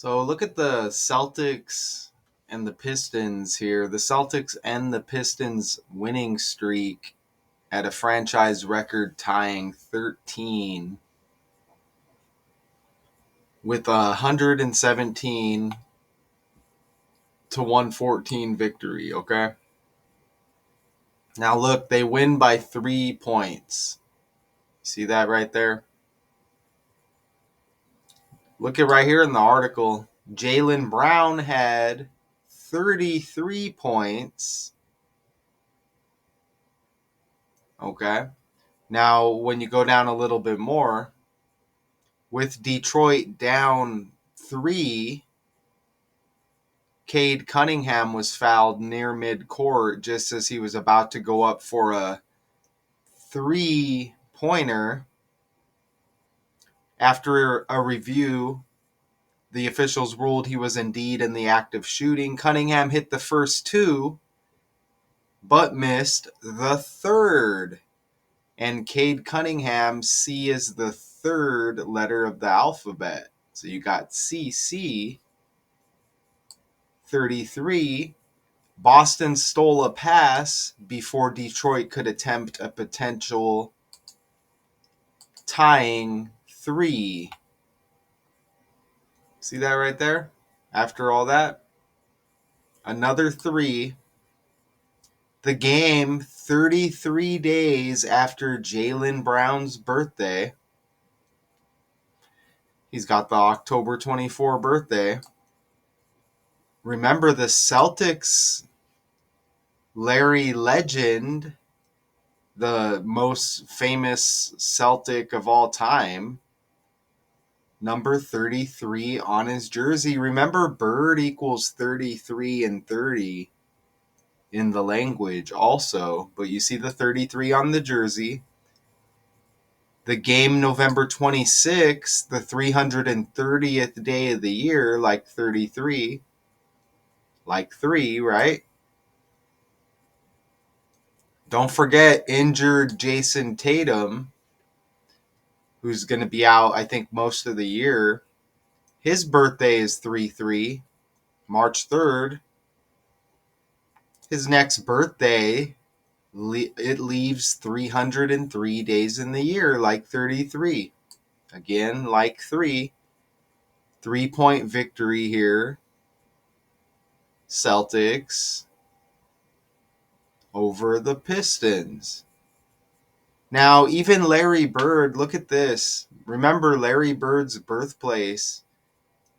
So look at the Celtics and the Pistons here. The Celtics and the Pistons winning streak at a franchise record tying 13 with a 117 to 114 victory, okay? Now look, they win by 3 points. See that right there? Look at right here in the article. Jaylen Brown had 33 points. Okay. Now, when you go down a little bit more, with Detroit down 3, Cade Cunningham was fouled near midcourt just as he was about to go up for a 3-pointer. After a review, the officials ruled he was indeed in the act of shooting. Cunningham hit the first 2, but missed the third. And Cade Cunningham, C is the third letter of the alphabet. So you got CC, 33. Boston stole a pass before Detroit could attempt a potential tying 3. See that right there? After all that, another 3. The game 33 days after Jaylen Brown's birthday. He's got the October 24 birthday. Remember the Celtics, Larry Legend, the most famous Celtic of all time, number 33 on his jersey. Remember, bird equals 33 and 30 in the language also, but you see the 33 on the jersey. The game November 26th, the 330th day of the year, like 33, like 3, right? Don't forget injured Jason Tatum, who's going to be out, I think, most of the year. His birthday is 3-3, March 3rd. His next birthday, it leaves 303 days in the year, like 33. Again, like 3. 3-point victory here. Celtics over the Pistons. Now, even Larry Bird, look at this. Remember Larry Bird's birthplace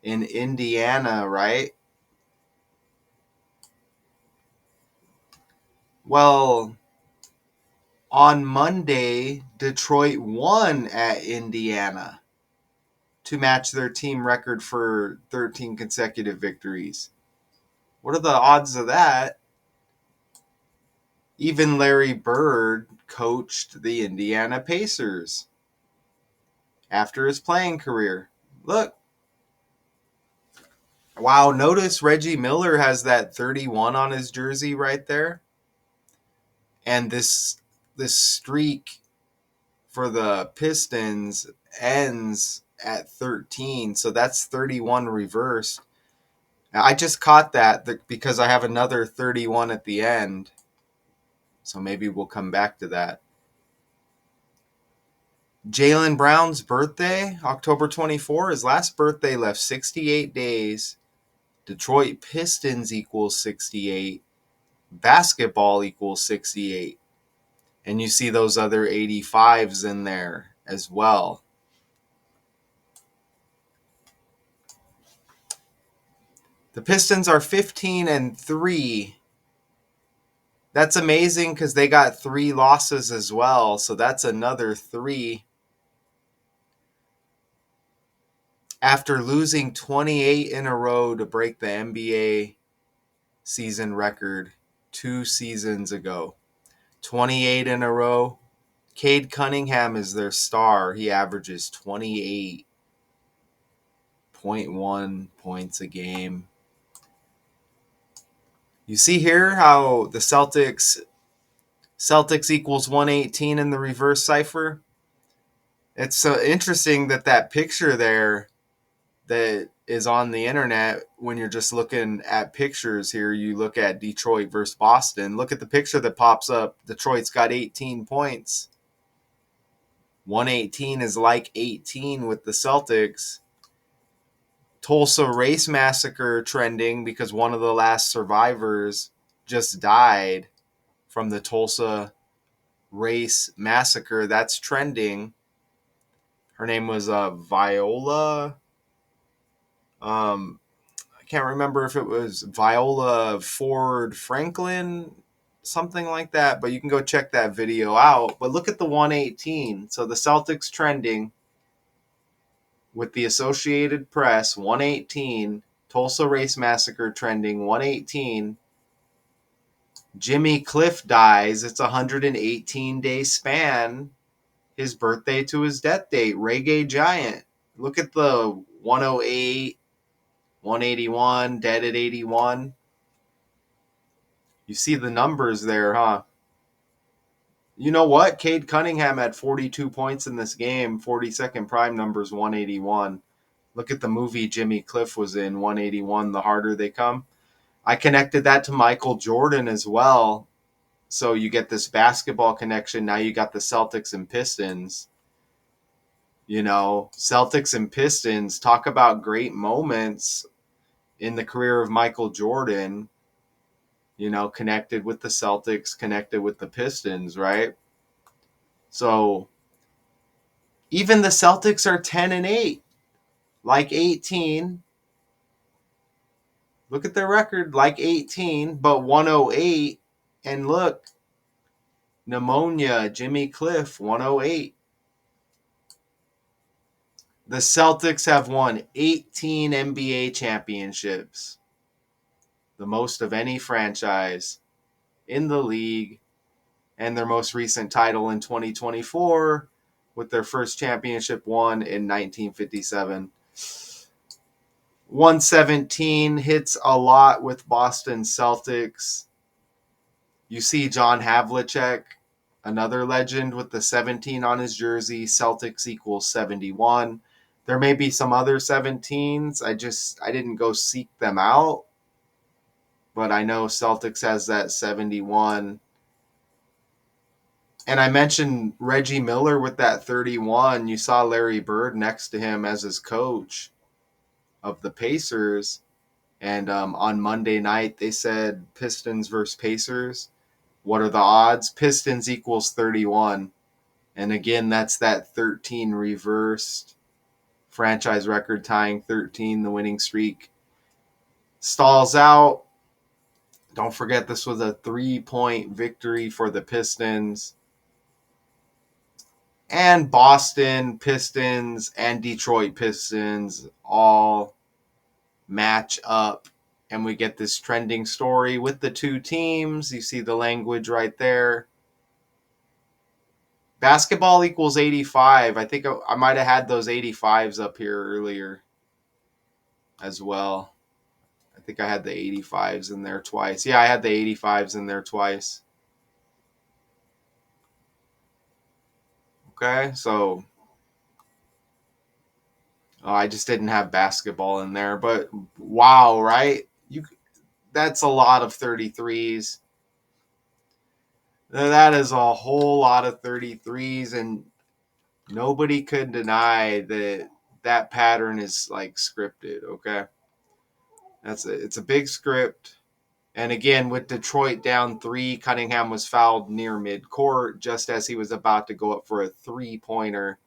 in Indiana, right? Well, on Monday, Detroit won at Indiana to match their team record for 13 consecutive victories. What are the odds of that? Even Larry Bird coached the Indiana Pacers after his playing career. Look. Wow, notice Reggie Miller has that 31 on his jersey right there. And this streak for the Pistons ends at 13. So that's 31 reversed. Now, I just caught that because I have another 31 at the end. So maybe we'll come back to that. Jaylen Brown's birthday, October 24. His last birthday left 68 days. Detroit Pistons equals 68. Basketball equals 68. And you see those other 85s in there as well. The Pistons are 15-3. That's amazing because they got 3 losses as well. So that's another 3. After losing 28 in a row to break the NBA season record 2 seasons ago. 28 in a row. Cade Cunningham is their star. He averages 28.1 points a game. You see here how the Celtics equals 118 in the reverse cipher? It's so interesting that picture there, that is on the internet when you're just looking at pictures here. You look at Detroit versus Boston. Look at the picture that pops up. Detroit's got 18 points. 118 is like 18 with the Celtics. Tulsa Race Massacre trending because one of the last survivors just died from the Tulsa Race Massacre. That's trending. Her name was Viola. I can't remember if it was Viola Ford Franklin, something like that, but you can go check that video out. But look at the 118. So the Celtics trending with the Associated Press, 118. Tulsa Race Massacre trending, 118. Jimmy Cliff dies. It's a 118-day span. His birthday to his death date. Reggae Giant. Look at the 108, 181, dead at 81. You see the numbers there, huh? You know what? Cade Cunningham had 42 points in this game. 42nd prime numbers 181. Look at the movie Jimmy Cliff was in, 181, The Harder They Come. I connected that to Michael Jordan as well. So you get this basketball connection. Now you got the Celtics and Pistons. You know, Celtics and Pistons, talk about great moments in the career of Michael Jordan. You know, connected with the Celtics, connected with the Pistons, right? So even the Celtics are 10-8, like 18. Look at their record, like 18, but 108. And look, pneumonia, Jimmy Cliff, 108. The Celtics have won 18 NBA championships, the most of any franchise in the league, and their most recent title in 2024 with their first championship won in 1957. 117 hits a lot with Boston Celtics. You see John Havlicek, another legend with the 17 on his jersey. Celtics equals 71. There may be some other 17s. I didn't go seek them out, but I know Celtics has that 71. And I mentioned Reggie Miller with that 31. You saw Larry Bird next to him as his coach of the Pacers. And on Monday night, they said Pistons versus Pacers. What are the odds? Pistons equals 31. And again, that's that 13 reversed. Franchise record tying 13. The winning streak stalls out. Don't forget, this was a 3-point victory for the Pistons. And Boston Pistons and Detroit Pistons all match up. And we get this trending story with the two teams. You see the language right there. Basketball equals 85. I think I might have had those 85s up here earlier as well. I think I had the 85s in there twice. Yeah, I had the 85s in there twice. Okay, so I just didn't have basketball in there. But wow, right? That's a lot of 33s. That is a whole lot of 33s, and nobody could deny that that pattern is like scripted, okay? It's a big script. And again, with Detroit down 3, Cunningham was fouled near midcourt just as he was about to go up for a three-pointer.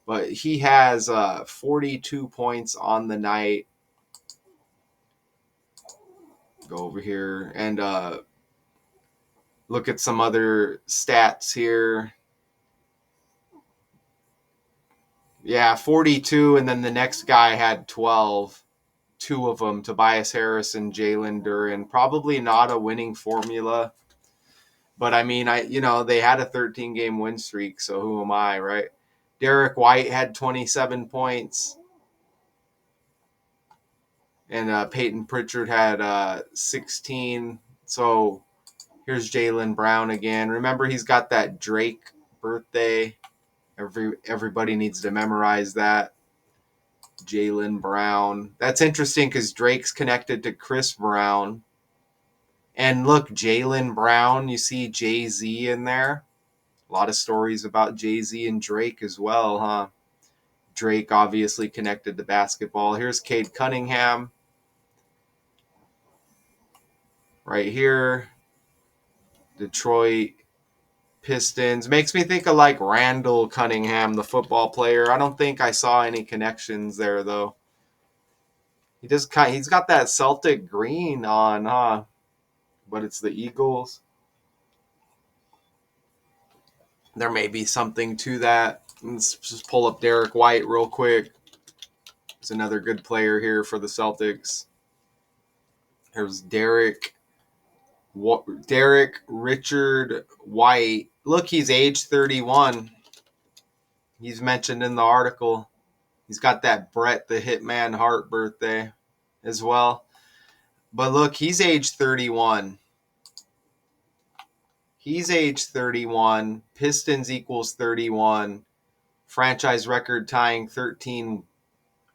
But he has 42 points on the night. Go over here and look at some other stats here. Yeah, 42, and then the next guy had 12. Two of them, Tobias Harris and Jalen Duren. Probably not a winning formula. But I mean, they had a 13-game win streak, so who am I, right? Derrick White had 27 points. And Peyton Pritchard had 16. So here's Jaylen Brown again. Remember, he's got that Drake birthday. Everybody needs to memorize that. Jaylen Brown. That's interesting because Drake's connected to Chris Brown. And look, Jaylen Brown, you see Jay-Z in there. A lot of stories about Jay-Z and Drake as well, huh? Drake obviously connected to basketball. Here's Cade Cunningham right here. Detroit Pistons. Makes me think of like Randall Cunningham, the football player. I don't think I saw any connections there though. He's got that Celtic green on, huh? But it's the Eagles. There may be something to that. Let's just pull up Derrick White real quick. He's another good player here for the Celtics. Here's Derrick Richard White. Look, he's age 31. He's mentioned in the article. He's got that Brett the Hitman Hart birthday as well. But look, he's age 31. He's age 31. Pistons equals 31. Franchise record tying 13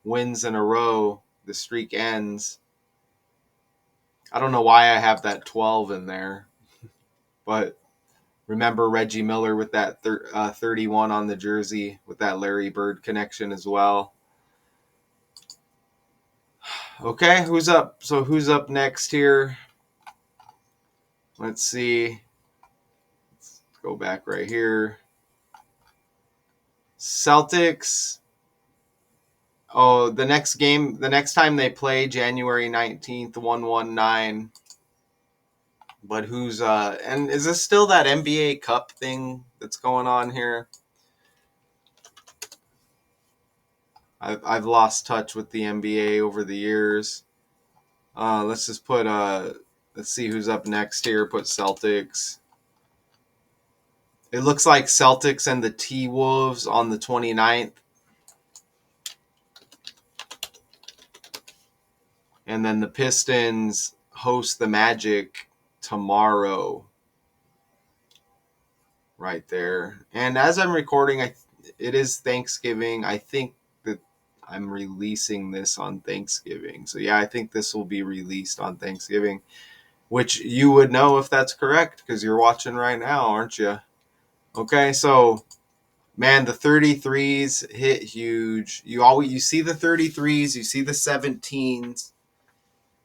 wins in a row. The streak ends. I don't know why I have that 12 in there. But remember Reggie Miller with that 31 on the jersey with that Larry Bird connection as well. Okay, who's up? So who's up next here? Let's see. Let's go back right here. Celtics. Oh, the next time they play, January 19th, 119. But who's and is this still that NBA Cup thing that's going on here? I've lost touch with the NBA over the years. Let's just put let's see who's up next here. Put Celtics. It looks like Celtics and the T-Wolves on the 29th. And then the Pistons host the Magic tomorrow. Right there. And as I'm recording, it is Thanksgiving. I think that I'm releasing this on Thanksgiving. So yeah, I think this will be released on Thanksgiving, which you would know if that's correct because you're watching right now, aren't you? Okay, so man, the 33s hit huge. You see the 33s, you see the 17s,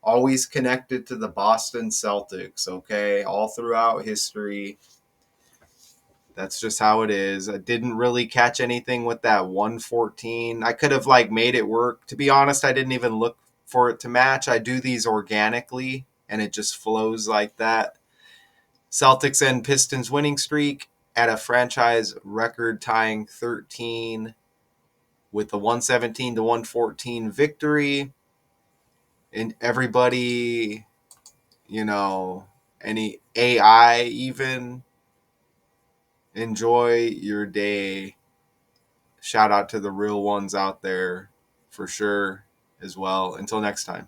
always connected to the Boston Celtics, okay? All throughout history. That's just how it is. I didn't really catch anything with that 114. I could have like made it work. To be honest, I didn't even look for it to match. I do these organically and it just flows like that. Celtics and Pistons winning streak at a franchise record tying 13 with the 117 to 114 victory. And everybody, any AI even, enjoy your day. Shout out to the real ones out there for sure as well. Until next time.